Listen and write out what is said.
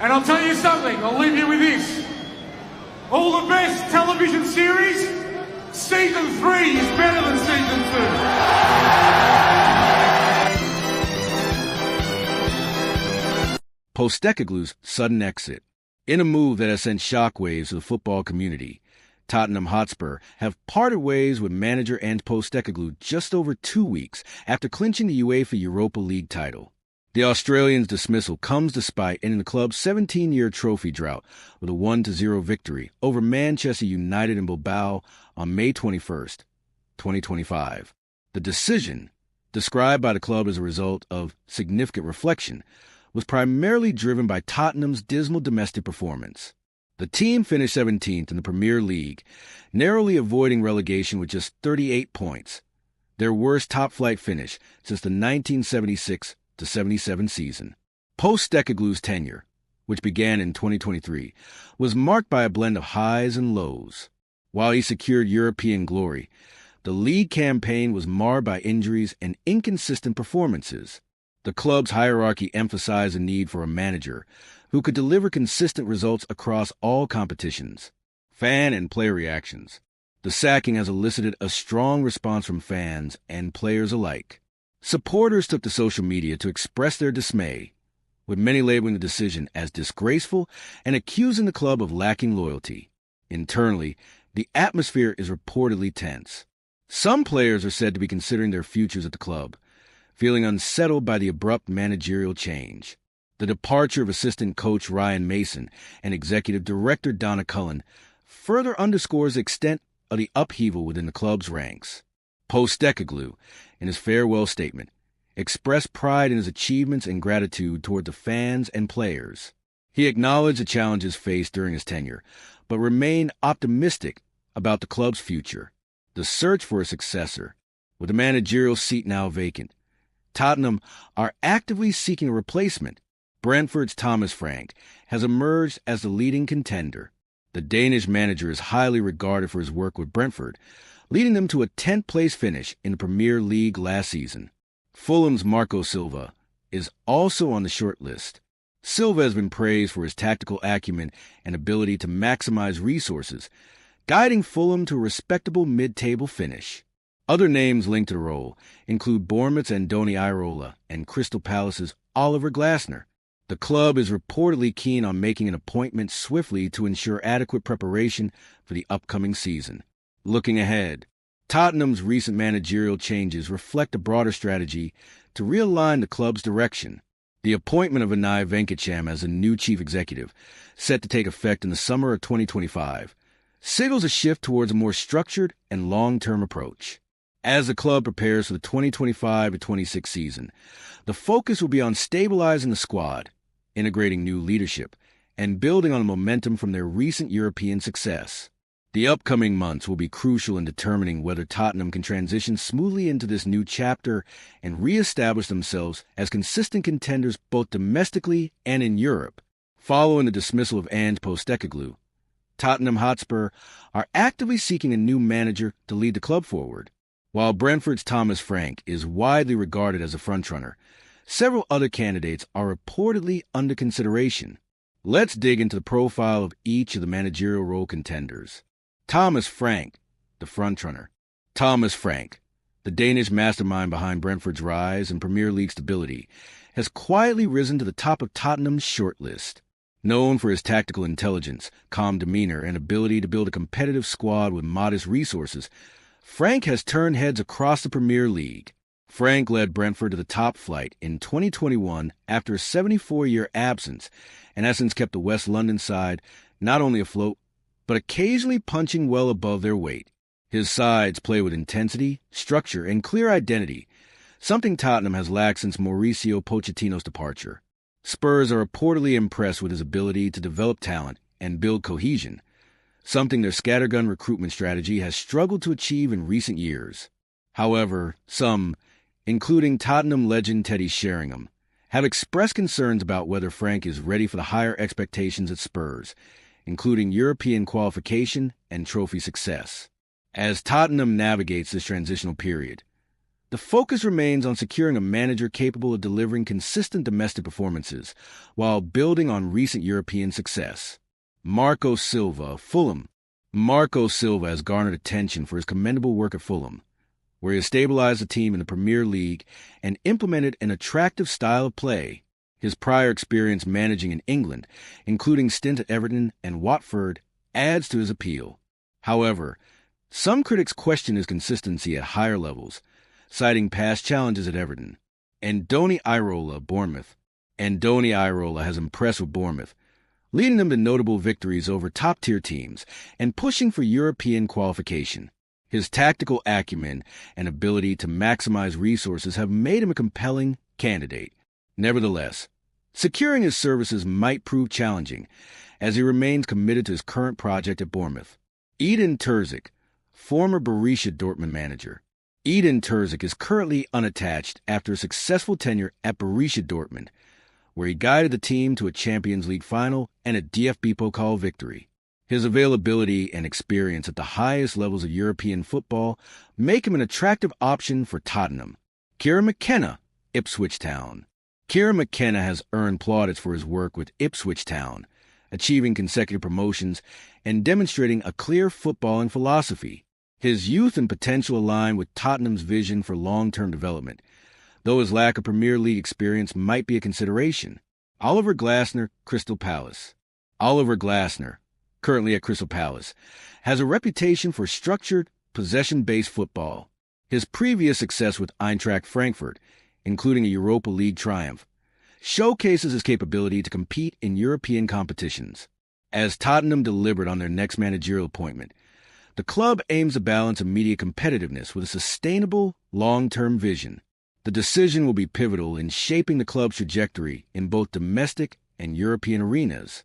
And I'll tell you something, I'll leave you with this. All the best television series, Season 3 is better than Season 2. Postecoglou's sudden exit. In a move that has sent shockwaves to the football community, Tottenham Hotspur have parted ways with manager Ange Postecoglou just over 2 weeks after clinching the UEFA Europa League title. The Australian's dismissal comes despite ending the club's 17-year trophy drought with a 1-0 victory over Manchester United in Bilbao on May 21st, 2025. The decision, described by the club as a result of significant reflection, was primarily driven by Tottenham's dismal domestic performance. The team finished 17th in the Premier League, narrowly avoiding relegation with just 38 points, their worst top-flight finish since the 1976-77 season. Postecoglou's tenure, which began in 2023, was marked by a blend of highs and lows. While he secured European glory, the league campaign was marred by injuries and inconsistent performances. The club's hierarchy emphasized the need for a manager who could deliver consistent results across all competitions. Fan and player reactions. The sacking has elicited a strong response from fans and players alike. Supporters took to social media to express their dismay, with many labeling the decision as disgraceful and accusing the club of lacking loyalty. Internally, the atmosphere is reportedly tense. Some players are said to be considering their futures at the club, feeling unsettled by the abrupt managerial change. The departure of assistant coach Ryan Mason and executive director Donna Cullen further underscores the extent of the upheaval within the club's ranks. Postecoglou, in his farewell statement, expressed pride in his achievements and gratitude toward the fans and players. He acknowledged the challenges faced during his tenure, but remained optimistic about the club's future. The search for a successor, with the managerial seat now vacant, Tottenham are actively seeking a replacement. Brentford's Thomas Frank has emerged as the leading contender. The Danish manager is highly regarded for his work with Brentford, leading them to a 10th-place finish in the Premier League last season. Fulham's Marco Silva is also on the short list. Silva has been praised for his tactical acumen and ability to maximize resources, guiding Fulham to a respectable mid-table finish. Other names linked to the role include Bournemouth's Andoni Iraola and Crystal Palace's Oliver Glasner. The club is reportedly keen on making an appointment swiftly to ensure adequate preparation for the upcoming season. Looking ahead, Tottenham's recent managerial changes reflect a broader strategy to realign the club's direction. The appointment of Vinay Venkatesham as a new chief executive, set to take effect in the summer of 2025, signals a shift towards a more structured and long-term approach. As the club prepares for the 2025-26 season, the focus will be on stabilizing the squad, integrating new leadership, and building on the momentum from their recent European success. The upcoming months will be crucial in determining whether Tottenham can transition smoothly into this new chapter and re-establish themselves as consistent contenders both domestically and in Europe. Following the dismissal of Ange Postecoglou, Tottenham Hotspur are actively seeking a new manager to lead the club forward. While Brentford's Thomas Frank is widely regarded as a frontrunner, several other candidates are reportedly under consideration. Let's dig into the profile of each of the managerial role contenders. Thomas Frank, the frontrunner. Thomas Frank, the Danish mastermind behind Brentford's rise and Premier League stability, has quietly risen to the top of Tottenham's shortlist. Known for his tactical intelligence, calm demeanor, and ability to build a competitive squad with modest resources, Frank has turned heads across the Premier League. Frank led Brentford to the top flight in 2021 after a 74-year absence and has since kept the West London side not only afloat, but occasionally punching well above their weight. His sides play with intensity, structure, and clear identity, something Tottenham has lacked since Mauricio Pochettino's departure. Spurs are reportedly impressed with his ability to develop talent and build cohesion, something their scattergun recruitment strategy has struggled to achieve in recent years. However, some, including Tottenham legend Teddy Sheringham, have expressed concerns about whether Frank is ready for the higher expectations at Spurs, including European qualification and trophy success. As Tottenham navigates this transitional period, The focus remains on securing a manager capable of delivering consistent domestic performances while building on recent European success. Marco Silva of Fulham. Marco Silva has garnered attention for his commendable work at Fulham, where he has stabilized the team in the Premier League and implemented an attractive style of play. His prior experience managing in England, including stint at Everton and Watford, adds to his appeal. However, some critics question his consistency at higher levels, citing past challenges at Everton. Andoni Iraola of Bournemouth. Andoni Iraola has impressed with Bournemouth, leading them to notable victories over top-tier teams and pushing for European qualification. His tactical acumen and ability to maximize resources have made him a compelling candidate. Nevertheless, securing his services might prove challenging, as he remains committed to his current project at Bournemouth. Edin Terzić, former Borussia Dortmund manager. Edin Terzić is currently unattached after a successful tenure at Borussia Dortmund, where he guided the team to a Champions League final and a DFB Pokal victory. His availability and experience at the highest levels of European football make him an attractive option for Tottenham. Kieran McKenna, Ipswich Town. Kieran McKenna has earned plaudits for his work with Ipswich Town, achieving consecutive promotions and demonstrating a clear footballing philosophy. His youth and potential align with Tottenham's vision for long-term development, though his lack of Premier League experience might be a consideration. Oliver Glasner, Crystal Palace. Oliver Glasner, currently at Crystal Palace, has a reputation for structured, possession-based football. His previous success with Eintracht Frankfurt, including a Europa League triumph, showcases his capability to compete in European competitions. As Tottenham delivered on their next managerial appointment, the club aims to balance immediate competitiveness with a sustainable, long-term vision. The decision will be pivotal in shaping the club's trajectory in both domestic and European arenas.